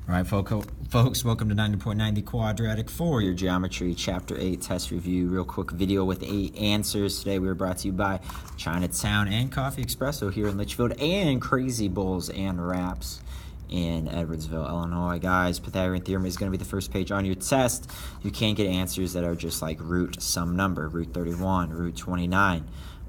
All right, folks, welcome to 90.90 Quadratic for your Geometry Chapter 8 test review. Real quick video with 8 answers. Today we were brought to you by Chinatown and Coffee Espresso here in Litchfield and Crazy Bowls and Wraps in Edwardsville, Illinois. Guys, Pythagorean Theorem is going to be the first page on your test. You can't get answers that are just like root some number, root 31, root 29.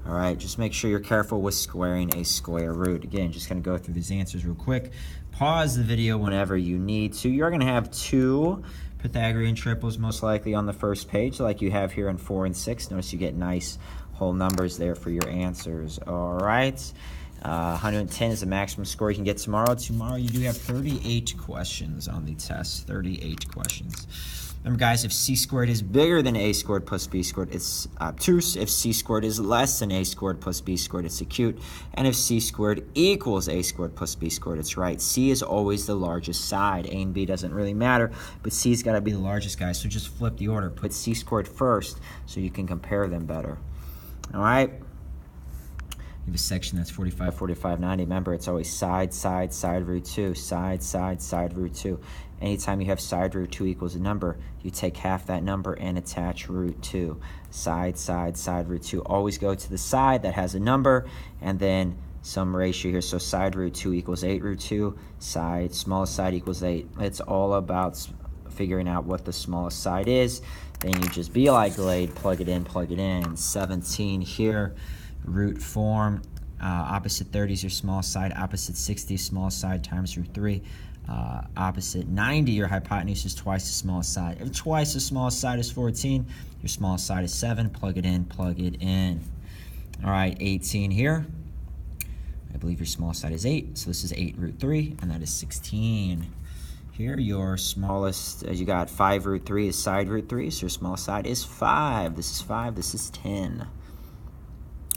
All right, just make sure you're careful with squaring a square root. Again, just going to go through these answers real quick. Pause the video whenever you need to. You're going to have 2 Pythagorean triples most likely on the first page like you have here in 4 and 6. Notice you get nice whole numbers there for your answers. All right, 110 is the maximum score you can get tomorrow. Tomorrow you do have 38 questions on the test, 38 questions. Remember, guys, if c squared is bigger than a squared plus b squared, it's obtuse. If c squared is less than a squared plus b squared, it's acute. And if c squared equals a squared plus b squared, it's right. C is always the largest side. A and b doesn't really matter, but c's got to be the largest, guys. So just flip the order. Put c squared first so you can compare them better. All right? You have a section that's 45, 45, 90. Remember, it's always side, side, side root 2, side, side, side root 2. Anytime you have side root 2 equals a number, you take half that number and attach root 2. Side, side, side root 2. Always go to the side that has a number and then some ratio here. So side root 2 equals 8 root 2. Side, smallest side equals 8. It's all about figuring out what the smallest side is. Then you just be like Glade, plug it in, plug it in. 17 here. Root form, opposite 30 is your small side, opposite 60 is small side times root 3. Opposite 90, your hypotenuse is twice the smallest side. If twice the smallest side is 14, your smallest side is 7. Plug it in, plug it in. All right, 18 here. I believe your smallest side is 8, so this is 8 root 3, and that is 16. Here, your smallest, you got 5 root 3 is side root 3, so your smallest side is 5. This is 5, this is 10.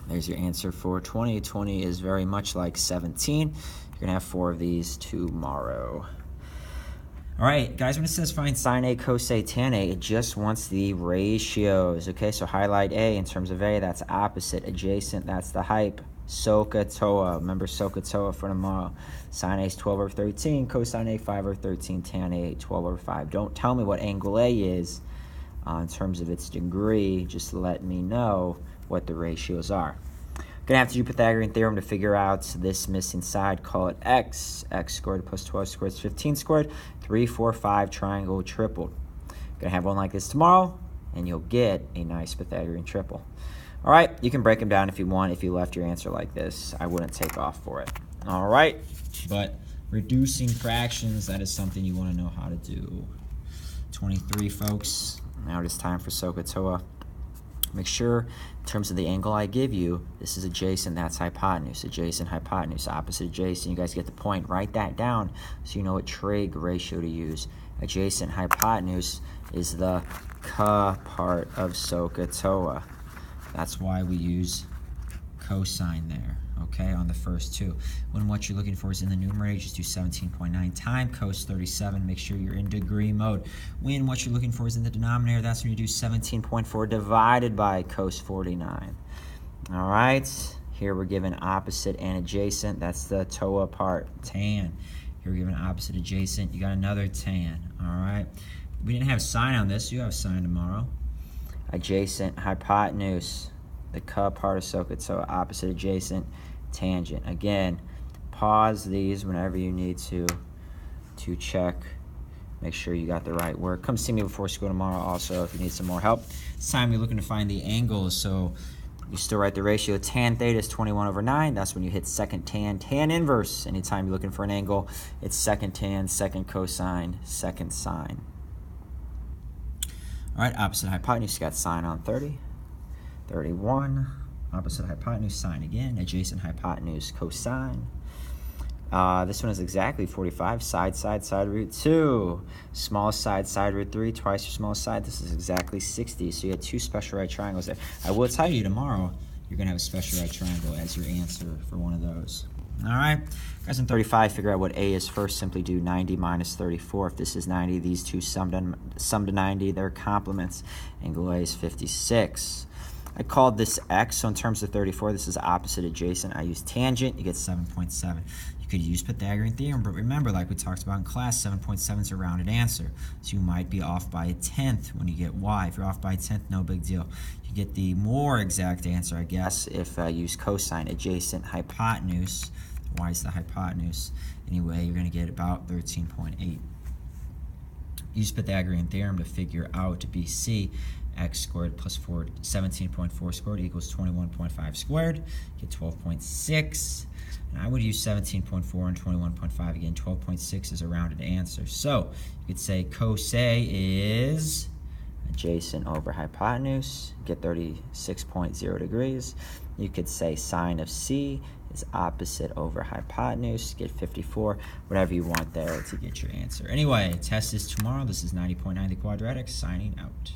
There's your answer for 20. 20 is very much like 17. You're going to have 4 of these tomorrow. All right, guys, when it says find sine A, cos A, tan A, it just wants the ratios, okay? So highlight A in terms of A, that's opposite. Adjacent, that's the hype. Sohcahtoa, remember Sohcahtoa for tomorrow. Sine A is 12 over 13, cosine A 5 over 13, tan A 12 over 5. Don't tell me what angle A is in terms of its degree. Just let me know what the ratios are. Gonna have to do Pythagorean theorem to figure out this missing side. Call it x. X squared plus 12 squared is 15 squared. 3, 4, 5 triangle tripled. Gonna have one like this tomorrow, and you'll get a nice Pythagorean triple. All right, you can break them down if you want. If you left your answer like this, I wouldn't take off for it. All right, but reducing fractions, that is something you want to know how to do. 23, folks. Now it is time for Sohcahtoa. Make sure, in terms of the angle I give you, this is adjacent, that's hypotenuse. Adjacent, hypotenuse, opposite adjacent. You guys get the point. Write that down so you know what trig ratio to use. Adjacent hypotenuse is the ca part of Sohcahtoa. That's why we use cosine there, okay, on the first 2. When what you're looking for is in the numerator, just do 17.9 times cos 37. Make sure you're in degree mode. When what you're looking for is in the denominator, that's when you do 17.4 divided by cos 49. All right, here we're given opposite and adjacent. That's the toa part, tan. Here we're given opposite adjacent. You got another tan, all right? We didn't have sine on this. You have sine tomorrow. Adjacent, hypotenuse, the ca part of Sohcahtoa, opposite adjacent, tangent. Again, pause these whenever you need to check. Make sure you got the right word. Come see me before school tomorrow also if you need some more help. This time you're looking to find the angles, so you still write the ratio. Tan theta is 21 over 9. That's when you hit second tan. Tan inverse, anytime you're looking for an angle, it's second tan, second cosine, second sine. All right, opposite hypotenuse, got sine on 30. 31, opposite hypotenuse, sine again. Adjacent hypotenuse, cosine. This one is exactly 45, side, side, side root 2. Smallest side, side root 3, twice your smallest side. This is exactly 60, so you had 2 special right triangles there. I will tell you tomorrow, you're going to have a special right triangle as your answer for one of those. All right, guys, in 35, figure out what A is first. Simply do 90 minus 34. If this is 90, these two sum to 90. They're complements. Angle A is 56. I called this x, so in terms of 34, this is opposite adjacent. I use tangent, you get 7.7. You could use Pythagorean theorem, but remember, like we talked about in class, 7.7 is a rounded answer. So you might be off by a tenth when you get y. If you're off by a tenth, no big deal. You get the more exact answer, I guess, if I use cosine adjacent hypotenuse. Y is the hypotenuse. Anyway, you're going to get about 13.8. Use Pythagorean theorem to figure out BC. X squared plus 17.4 squared equals 21.5 squared. Get 12.6. And I would use 17.4 and 21.5 again. 12.6 is a rounded answer. So you could say cos A is adjacent over hypotenuse. Get 36.0 degrees. You could say sine of C is opposite over hypotenuse. Get 54. Whatever you want there to get your answer. Anyway, test is tomorrow. This is 90.9 The Quadratic signing out.